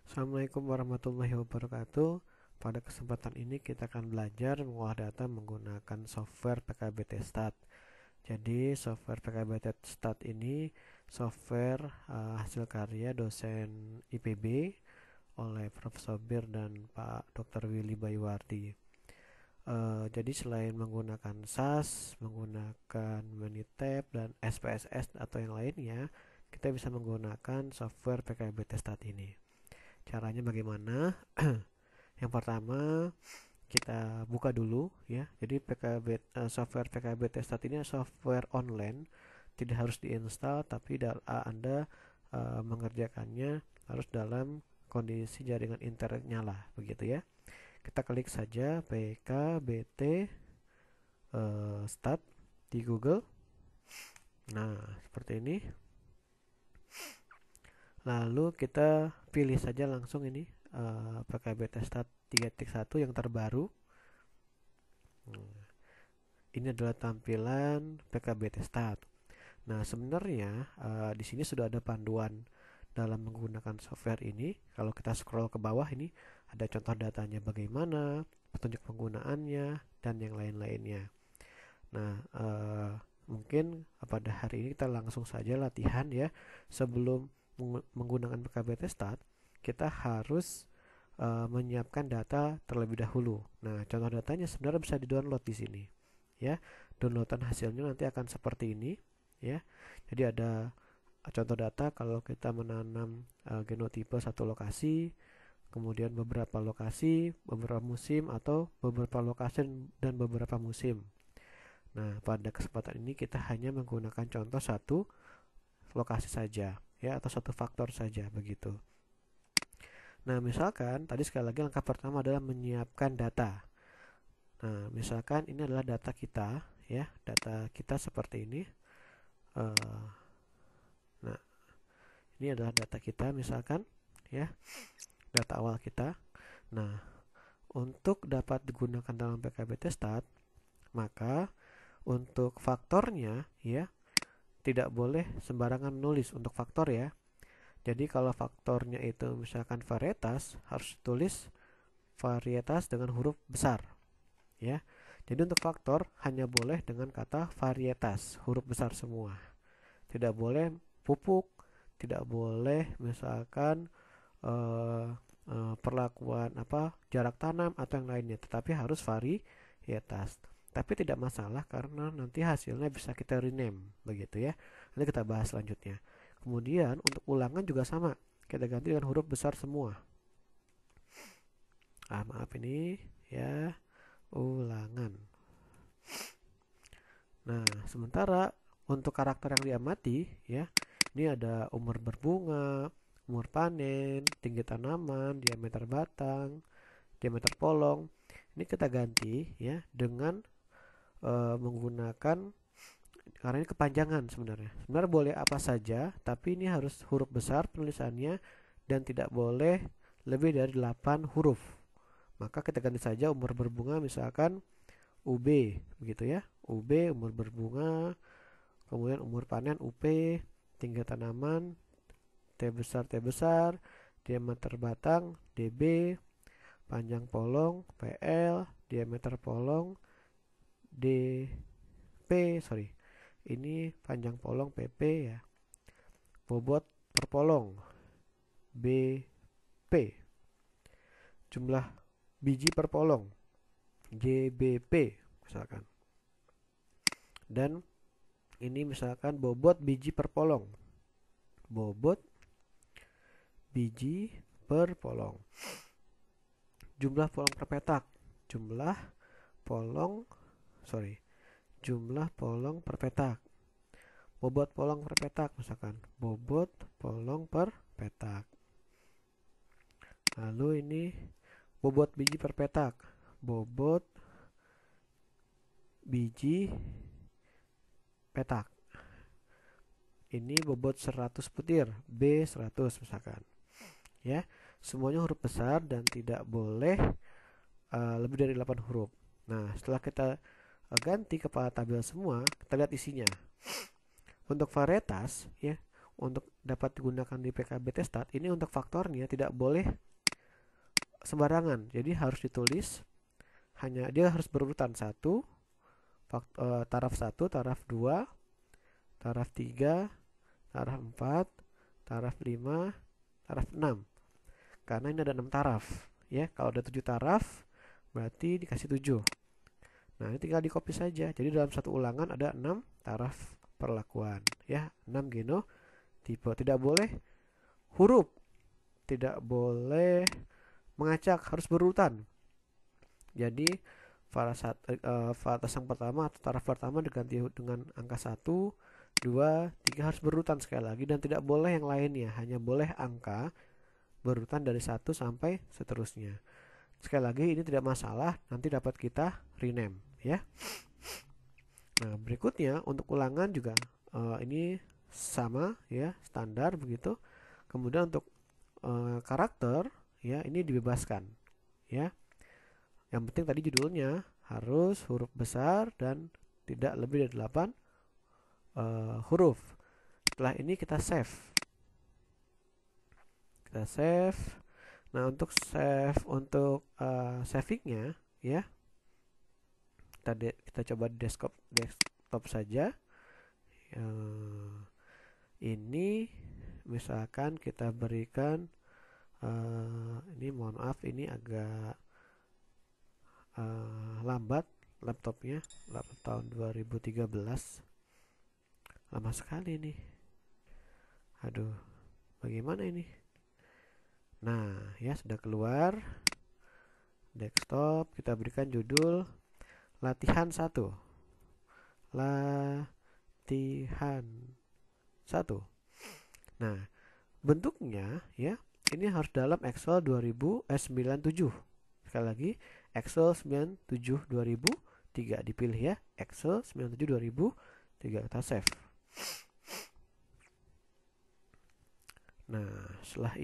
Assalamualaikum warahmatullahi wabarakatuh. Pada kesempatan ini kita akan belajar mengolah data menggunakan software PKBT Stat. Jadi software PKBT Stat ini software hasil karya dosen IPB oleh Profesor Bir dan Pak Dr. Willy Bayuwardi. Jadi selain menggunakan SAS, menggunakan Minitab dan SPSS atau yang lainnya, kita bisa menggunakan software PKBT Stat ini. Caranya bagaimana? Yang pertama, kita buka dulu ya. Jadi software PKB Testat ini software online, tidak harus diinstal, tapi Anda mengerjakannya harus dalam kondisi jaringan internet nyala, begitu ya. Kita klik saja PKBT Stat di Google. Nah, seperti ini. Lalu kita pilih saja langsung ini PKBT Stat 3.1 yang terbaru. Ini adalah tampilan PKBT Stat. Nah, sebenarnya di sini sudah ada panduan dalam menggunakan software ini. Kalau kita scroll ke bawah ini ada contoh datanya bagaimana, petunjuk penggunaannya, dan yang lain-lainnya. Nah, mungkin pada hari ini kita langsung saja latihan ya. Sebelum menggunakan PKBT Stat, kita harus menyiapkan data terlebih dahulu. Nah, contoh datanya sebenarnya bisa di-download di sini. Ya, downloadan hasilnya nanti akan seperti ini. Ya, jadi ada contoh data kalau kita menanam genotipe satu lokasi, kemudian beberapa lokasi, beberapa musim, atau beberapa lokasi dan beberapa musim. Nah, pada kesempatan ini kita hanya menggunakan contoh satu lokasi saja, ya, atau satu faktor saja begitu. Nah, misalkan tadi sekali lagi langkah pertama adalah menyiapkan data. Nah, misalkan ini adalah data kita, ya, data kita seperti ini. Nah, ini adalah data kita misalkan, ya, data awal kita. Nah, untuk dapat digunakan dalam PKBT Stat, maka untuk faktornya, ya, tidak boleh sembarangan menulis untuk faktor ya. Jadi kalau faktornya itu misalkan varietas, harus tulis varietas dengan huruf besar, ya. Jadi untuk faktor hanya boleh dengan kata varietas, huruf besar semua. Tidak boleh pupuk, tidak boleh misalkan perlakuan jarak tanam atau yang lainnya, tetapi harus varietas. Tapi tidak masalah karena nanti hasilnya bisa kita rename, begitu ya. Nanti kita bahas selanjutnya. Kemudian untuk ulangan juga sama, kita ganti dengan huruf besar semua. Maaf ini ya, ulangan. Nah, sementara untuk karakter yang diamati ya, ini ada umur berbunga, umur panen, tinggi tanaman, diameter batang, diameter polong. Ini kita ganti ya dengan menggunakan, karena ini kepanjangan sebenarnya. Sebenarnya boleh apa saja, tapi ini harus huruf besar penulisannya dan tidak boleh lebih dari 8 huruf. Maka kita ganti saja umur berbunga misalkan UB, begitu ya. UB umur berbunga, kemudian umur panen UP, tinggi tanaman T besar, diameter batang DB, panjang polong PL, diameter polong ini panjang polong PP ya, bobot per polong BP, jumlah biji per polong GBP misalkan, dan ini misalkan bobot biji per polong, bobot biji per polong, jumlah polong per petak, jumlah polong per petak, bobot polong per petak misalkan, bobot polong per petak. Lalu ini bobot biji per petak, bobot biji petak. Ini bobot 100 butir, B100 misalkan. Ya, semuanya huruf besar dan tidak boleh lebih dari 8 huruf. Nah, setelah kita ganti kepala tabel semua, kita lihat isinya. Untuk varietas ya, untuk dapat digunakan di PKBTStat ini untuk faktornya tidak boleh sembarangan. Jadi harus ditulis, hanya dia harus berurutan satu, taraf 1, taraf 2, taraf 3, taraf 4, taraf 5, taraf 6. Karena ini ada 6 taraf, ya. Kalau ada 7 taraf berarti dikasih 7. Nah, ini tinggal di copy saja. Jadi dalam satu ulangan ada 6 taraf perlakuan, ya. 6 genotipe. Tidak boleh huruf, tidak boleh mengacak, harus berurutan. Jadi faratas yang pertama atau taraf pertama diganti dengan angka 1, 2, 3 harus berurutan sekali lagi, dan tidak boleh yang lainnya, hanya boleh angka berurutan dari 1 sampai seterusnya. Sekali lagi ini tidak masalah, nanti dapat kita rename, ya. Nah, berikutnya untuk ulangan juga ini sama, ya, standar begitu. Kemudian untuk karakter, ya, ini dibebaskan, ya. Yang penting tadi judulnya harus huruf besar dan tidak lebih dari 8 huruf. Setelah ini kita save. Nah, untuk savingnya, ya, kita coba di desktop saja. Ini misalkan kita berikan ini, mohon maaf, ini agak lambat laptopnya, laptop tahun 2013, lama sekali nih. Aduh, bagaimana ini? Nah, ya, sudah keluar desktop. Kita berikan judul latihan 1. Latihan 1. Nah, bentuknya, ya, ini harus dalam Excel 97. Sekali lagi, Excel 97 2003 dipilih, ya. Excel 97 2003, kita save. Nah, setelah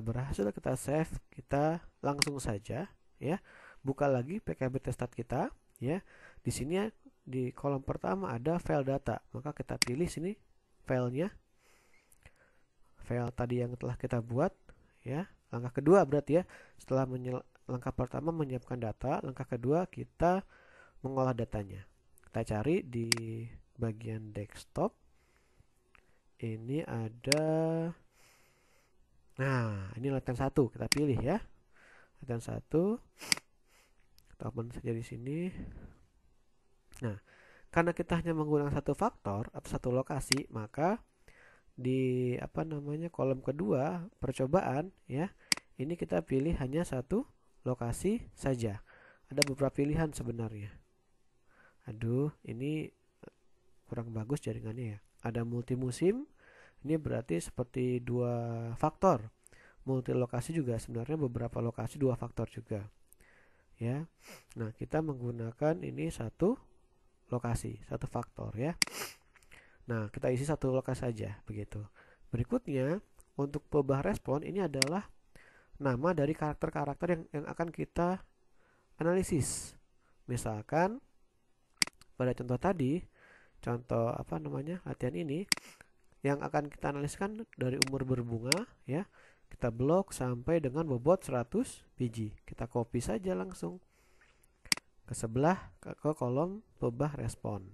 berhasil kita save, kita langsung saja, ya, buka lagi PKBTStat kita, ya. Di sini di kolom pertama ada file data, maka kita pilih sini filenya, file tadi yang telah kita buat, ya. Langkah kedua berarti, ya, setelah langkah pertama menyiapkan data, langkah kedua kita mengolah datanya. Kita cari di bagian desktop. Ini ada, nah, ini latihan 1, kita pilih, ya. Latihan 1. Kita open saja di sini. Nah, karena kita hanya menggunakan satu faktor atau satu lokasi, maka di kolom kedua percobaan, ya, ini kita pilih hanya satu lokasi saja. Ada beberapa pilihan sebenarnya. Aduh, ini kurang bagus jaringannya, ya. Ada multi musim, ini berarti seperti 2 faktor. Multi lokasi juga sebenarnya beberapa lokasi 2 faktor juga, ya. Nah, kita menggunakan ini satu lokasi, satu faktor, ya. Nah, kita isi satu lokasi saja begitu. Berikutnya, untuk perubahan respon, ini adalah nama dari karakter-karakter yang akan kita analisis. Misalkan pada contoh tadi, contoh latihan ini, yang akan kita analiskan dari umur berbunga, ya. Kita blok sampai dengan bobot 100 biji. Kita copy saja langsung ke sebelah, ke kolom perubahan respon.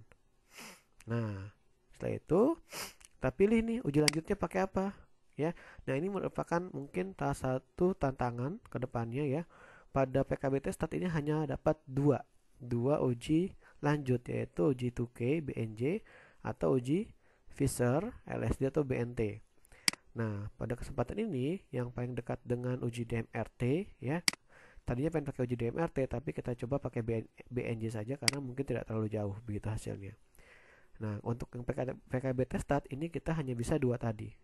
Nah, setelah itu kita pilih nih uji lanjutnya pakai apa, ya. Nah, ini merupakan mungkin salah satu tantangan ke depannya, ya. Pada PKBTStat ini hanya dapat dua uji lanjut, yaitu uji 2K BNJ atau uji Fisher LSD atau BNT. Nah, pada kesempatan ini yang paling dekat dengan uji DMRT, ya. Tadinya pengen pakai uji DMRT, tapi kita coba pakai BNJ saja karena mungkin tidak terlalu jauh begitu hasilnya. Nah, untuk yang PKBTStat ini kita hanya bisa 2 tadi.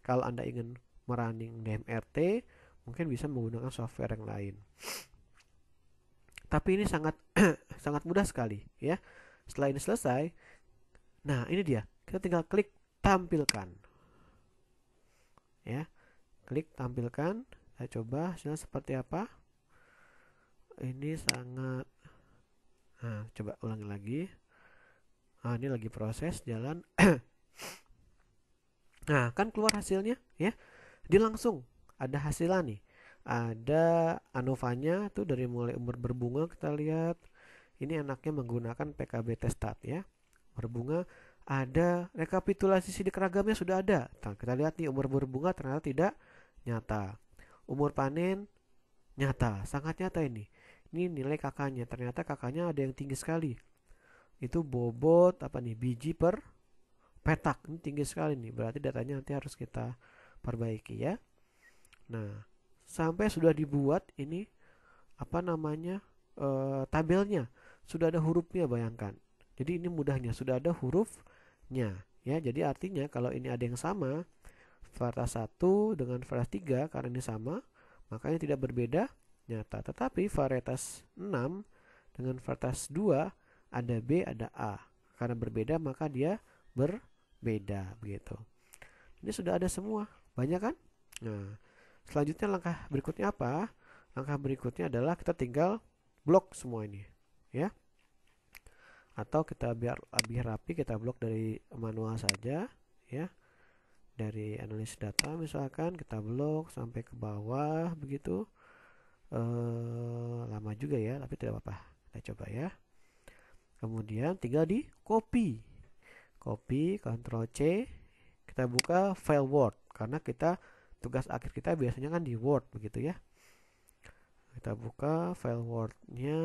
Kalau Anda ingin merunning DMRT, mungkin bisa menggunakan software yang lain. Tapi ini sangat sangat mudah sekali, ya. Setelah ini selesai, nah, ini dia. Kita tinggal klik tampilkan, ya. Klik tampilkan. Saya coba hasilnya seperti apa. Ini sangat, nah, coba ulangi lagi. Nah, ini lagi proses jalan. Nah, kan keluar hasilnya ya. Dia langsung ada hasilnya nih. Ada ANOVA-nya tuh dari mulai umur berbunga kita lihat. Ini anaknya menggunakan PKB testat ya. Berbunga ada rekapitulasi sidik ragamnya sudah ada. Nah, kita lihat nih umur berbunga ternyata tidak nyata. Umur panen nyata, sangat nyata ini. Ini nilai kakaknya. Ternyata kakaknya ada yang tinggi sekali. Itu bobot apa nih? Biji per petak. Ini tinggi sekali nih. Berarti datanya nanti harus kita perbaiki ya. Nah, sampai sudah dibuat ini apa namanya? Tabelnya. Sudah ada hurufnya, bayangkan. Jadi ini mudahnya sudah ada hurufnya ya. Jadi artinya kalau ini ada yang sama, varietas 1 dengan varietas 3 karena ini sama, makanya tidak berbeda nyata. Tetapi varietas 6 dengan varietas 2 ada B, ada A. Karena berbeda maka dia berbeda begitu. Ini sudah ada semua. Banyak kan? Nah, selanjutnya langkah berikutnya apa? Langkah berikutnya adalah kita tinggal blok semua ini, ya. Atau kita biar lebih rapi kita blok dari manual saja, ya. Dari analisis data misalkan kita blok sampai ke bawah begitu. Lama juga ya, tapi tidak apa-apa. Kita coba ya. Kemudian tinggal di copy. Copy, Ctrl C. Kita buka file Word karena kita tugas akhir kita biasanya kan di Word begitu ya. Kita buka file Word-nya.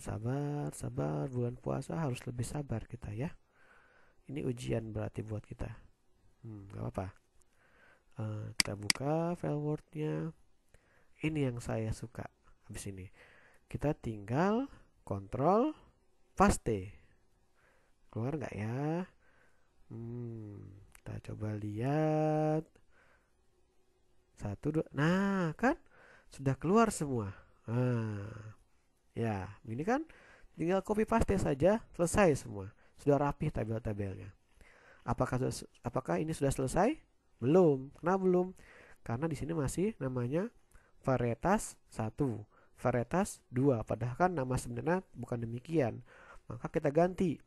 Sabar, bulan puasa harus lebih sabar kita ya. Ini ujian berarti buat kita. Gak apa-apa. Kita buka file Word-nya. Ini yang saya suka. Habis ini kita tinggal kontrol paste. Keluar nggak ya? Kita coba lihat. 1, 2. Nah, kan sudah keluar semua. Nah, ya, ini kan tinggal copy paste saja, selesai semua. Sudah rapi tabel-tabelnya. Apakah ini sudah selesai? Belum. Kenapa belum? Karena di sini masih namanya varietas 1, varietas 2. Padahal kan nama sebenarnya bukan demikian. Maka kita ganti.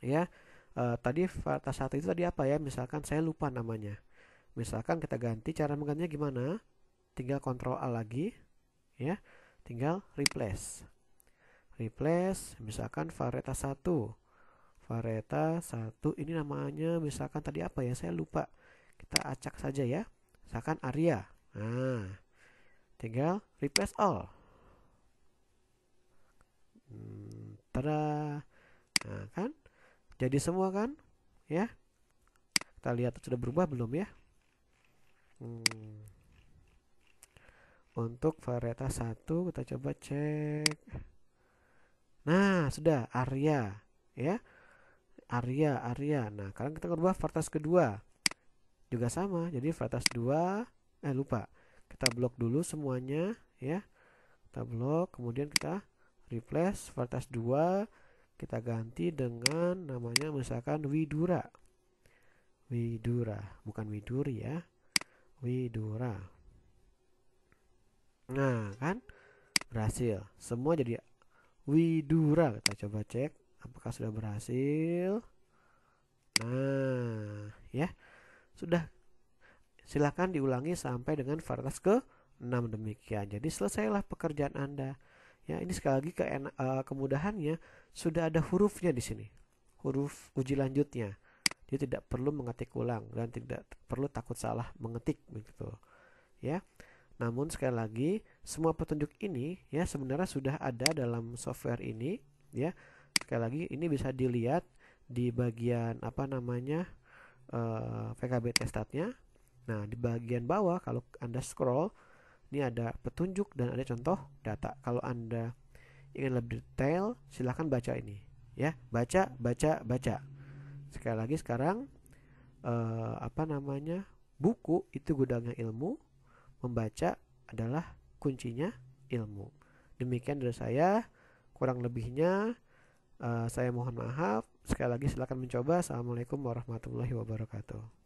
Ya. Tadi varietas 1 itu tadi apa ya? Misalkan saya lupa namanya. Misalkan kita ganti, cara menggantinya gimana? Tinggal Ctrl A lagi, ya. Tinggal replace. Replace misalkan varietas 1. Varietas 1 ini namanya misalkan tadi apa ya? Saya lupa. Kita acak saja ya. Misalkan Arya. Nah, tinggal replace all. Tada. Nah, kan? Jadi semua kan? Ya. Kita lihat sudah berubah belum ya? Untuk varietas 1 kita coba cek. Nah, sudah Arya, ya. Arya. Nah, sekarang kita ubah varietas kedua. Juga sama. Jadi varietas 2 lupa. Kita blok dulu semuanya, ya. Kita blok, kemudian kita replace varietas 2, kita ganti dengan namanya misalkan Widura. Bukan Widuri ya. Widura. Nah, kan berhasil. Semua jadi Widura. Kita coba cek apakah sudah berhasil. Nah, ya. Sudah. Silakan diulangi sampai dengan varietas ke-6 demikian. Jadi selesailah pekerjaan Anda. Ya, ini sekali lagi kemudahannya sudah ada hurufnya di sini. Huruf uji lanjutnya. Dia tidak perlu mengetik ulang dan tidak perlu takut salah mengetik begitu. Ya. Namun sekali lagi semua petunjuk ini ya sebenarnya sudah ada dalam software ini ya. Sekali lagi ini bisa dilihat di bagian apa namanya PKB testatnya. Nah, di bagian bawah kalau Anda scroll ini ada petunjuk dan ada contoh data. Kalau Anda ingin lebih detail silahkan baca ini ya. Baca. Sekali lagi sekarang apa namanya? Buku itu gudangnya ilmu, membaca adalah kuncinya ilmu. Demikian dari saya, kurang lebihnya saya mohon maaf. Sekali lagi silakan mencoba. Assalamualaikum warahmatullahi wabarakatuh.